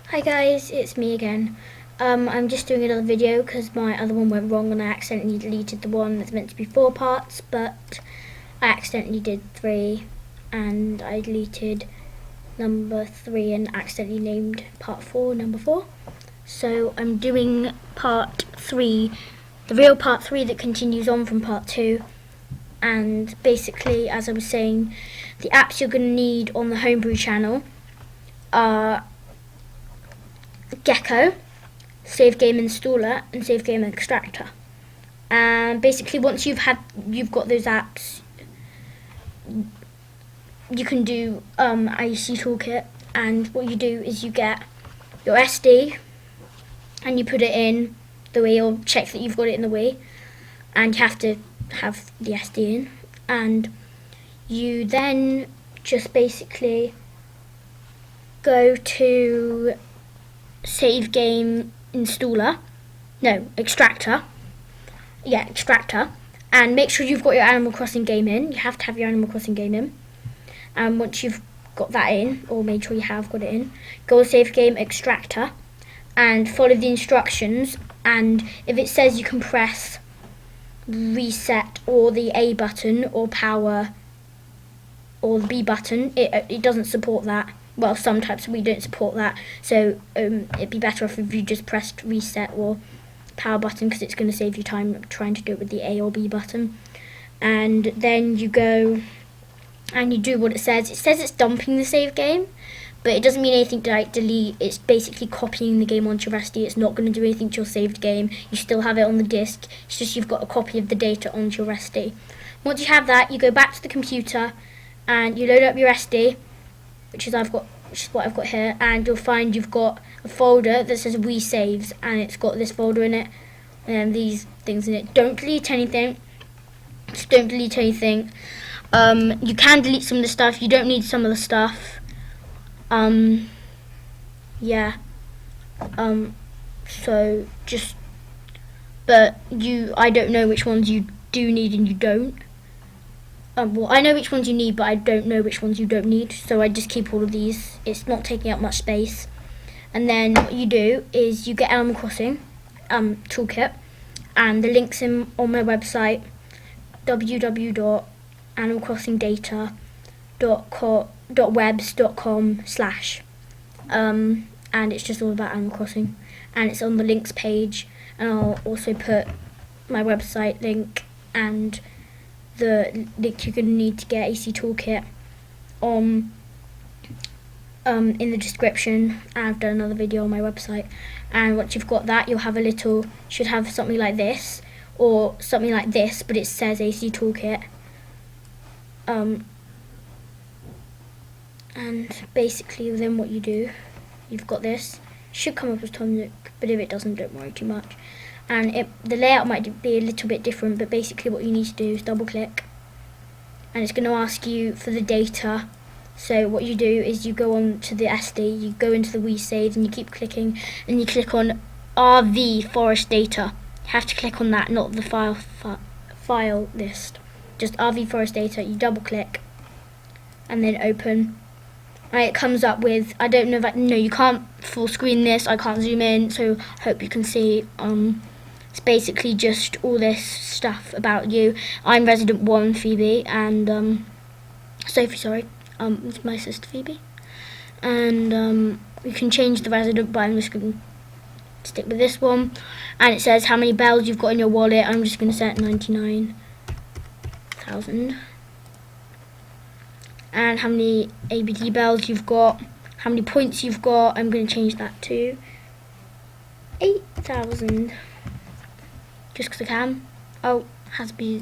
Hi guys, it's me again. I'm just doing another video because my other one went wrong and I accidentally deleted the one that's meant to be 4 parts, but I accidentally did 3 and I deleted number 3 and accidentally named part 4 number 4. So I'm doing part 3, the real part 3 that continues on from part 2. And basically, as I was saying, the apps you're going to need on the homebrew channel are Gecko, Save Game Installer, and Save Game Extractor. And basically, once you've got those apps, you can do IEC toolkit. And what you do is you get your SD and you put it in the way, or check that you've got it in the way, and you have to have the SD in. And you then just basically go to Save Game Installer, no, Extractor, Extractor, and make sure you've got your Animal Crossing game in. You have to have your Animal Crossing game in, and once you've got that in, or made sure you have got it in, go to Save Game Extractor and follow the instructions. And if it says you can press reset or the A button or power or the B button, it doesn't support that. Well, sometimes we don't support that, so it'd be better off if you just pressed reset or power button, because it's going to save you time trying to do it with the A or B button. And then you go and you do what it says. It says it's dumping the save game, but it doesn't mean anything to like delete. It's basically copying the game onto your SD. It's not going to do anything to your saved game. You still have it on the disk. It's just you've got a copy of the data onto your SD. Once you have that, you go back to the computer and you load up your SD, which is what I've got here, and you'll find you've got a folder that says We Saves, and it's got this folder in it and these things in it. Don't delete anything. Just don't delete anything. You can delete some of the stuff. You don't need some of the stuff. So just, but I don't know which ones you do need and you don't. Well, I know which ones you need, but I don't know which ones you don't need, so I just keep all of these. It's not taking up much space. And then what you do is you get Animal Crossing toolkit, and the link's on my website, www.animalcrossingdata.webs.com/, and it's just all about Animal Crossing, and it's on the links page. And I'll also put my website link and the link you're going to need to get AC Toolkit in the description. I've done another video on my website, and once you've got that, you'll have should have something like this or something like this, but it says AC Toolkit. And basically then what you do, you've got this, should come up as Tom Nook, but if it doesn't, don't worry too much. And the layout might be a little bit different, but basically what you need to do is double click, and it's going to ask you for the data. So what you do is you go on to the SD, you go into the We Save, and you keep clicking, and you click on RV Forest Data. You have to click on that, not the file list. Just RV Forest Data. You double click, and then open. And it comes up with, I don't know if no, you can't full screen this. I can't zoom in, so hope you can see. It's basically just all this stuff about you. I'm Resident 1 Phoebe, and Sophie, sorry. It's my sister Phoebe. And you can change the resident, but I'm just going to stick with this one. And it says how many bells you've got in your wallet. I'm just going to set 99,000. And how many ABD bells you've got, how many points you've got. I'm going to change that to 8,000. Just because I can. Oh, it has to be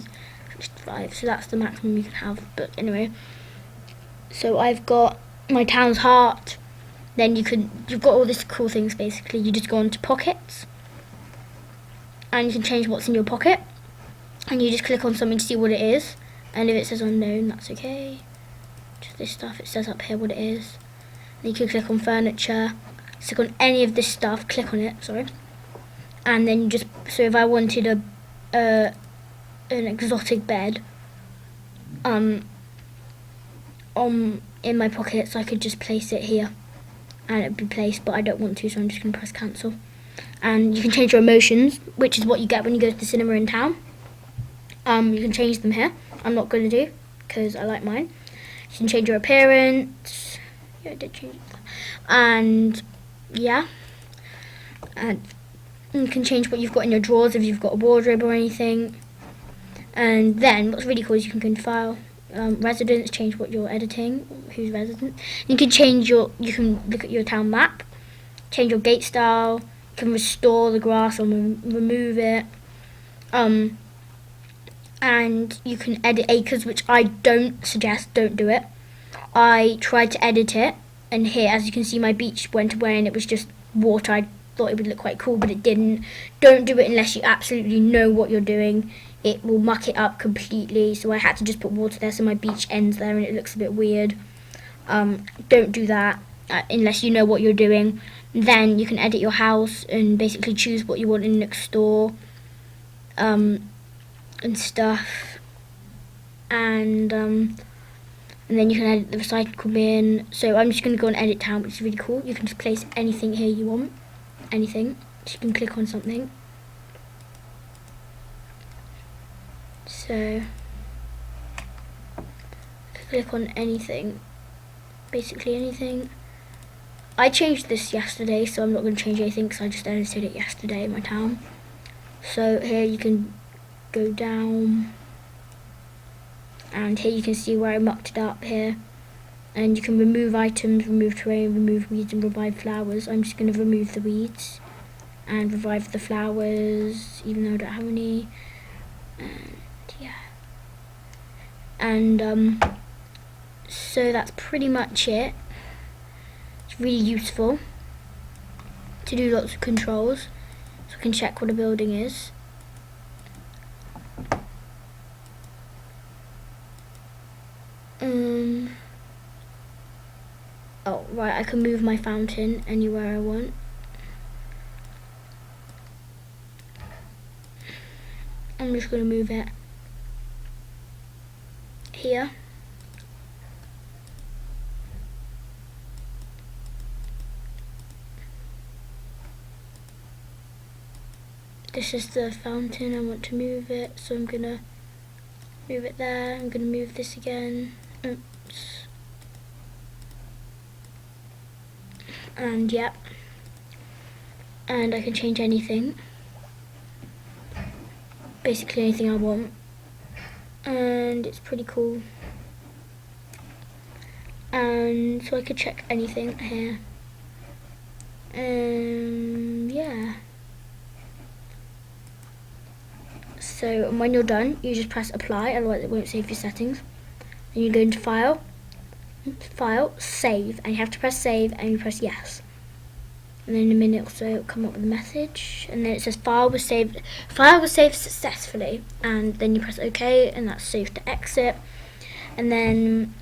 55, so that's the maximum you can have. But anyway, so I've got my town's heart. Then you've got all these cool things. Basically, you just go on to pockets, and you can change what's in your pocket. And you just click on something to see what it is. And if it says unknown, that's okay. Just this stuff. It says up here what it is. And you can click on furniture. Click on any of this stuff. Click on it. Sorry. And then so if I wanted an exotic bed in my pockets, I could just place it here. and it'll be placed, but I don't want to, so I'm just going to press cancel. And you can change your emotions, which is what you get when you go to the cinema in town. You can change them here. I'm not going to do, because I like mine. You can change your appearance. Yeah, I did change that. And yeah, and you can change what you've got in your drawers if you've got a wardrobe or anything. And then what's really cool is you can go into file, residence, change what you're editing, who's resident. You can change you can look at your town map, change your gate style, you can restore the grass or remove it. And you can edit acres, which I don't suggest, don't do it. I tried to edit it, and here, as you can see, my beach went away and it was just water. I thought it would look quite cool, but it didn't. Don't do it unless you absolutely know what you're doing. It will muck it up completely, so I had to just put water there so my beach ends there and it looks a bit weird. Don't do that unless you know what you're doing. Then you can edit your house and basically choose what you want in next door, and stuff. And then you can edit the recycle bin. So I'm just going to go on edit town, which is really cool. You can just place anything here you want, anything. So you can click on something. So click on anything, basically anything. I changed this yesterday, so I'm not going to change anything because I just edited it yesterday in my town. So here you can go down, and here you can see where I mucked it up here. And you can remove items, remove terrain, remove weeds, and revive flowers. I'm just going to remove the weeds and revive the flowers, even though I don't have any. And yeah. And so that's pretty much it. It's really useful to do lots of controls, so I can check what a building is. Oh, right, I can move my fountain anywhere I want. I'm just going to move it here. This is the fountain, I want to move it, so I'm going to move it there. I'm going to move this again. Oops. And yeah, and I can change anything, basically anything I want, and it's pretty cool. And so I could check anything here. Yeah. So when you're done, you just press apply, otherwise it won't save your settings. And you go into file, save, and you have to press save and you press yes. And then in a minute or so it'll come up with a message, and then it says file was saved successfully, and then you press OK, and that's saved to exit. And then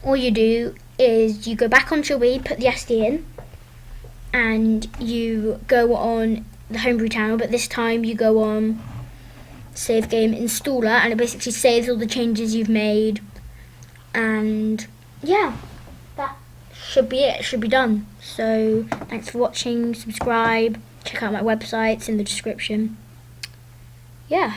all you do is you go back onto your Wii, put the SD in, and you go on the homebrew channel, but this time you go on save game installer, and it basically saves all the changes you've made. And yeah, that should be it. It should be done. So thanks for watching, subscribe, check out my websites in the description. Yeah.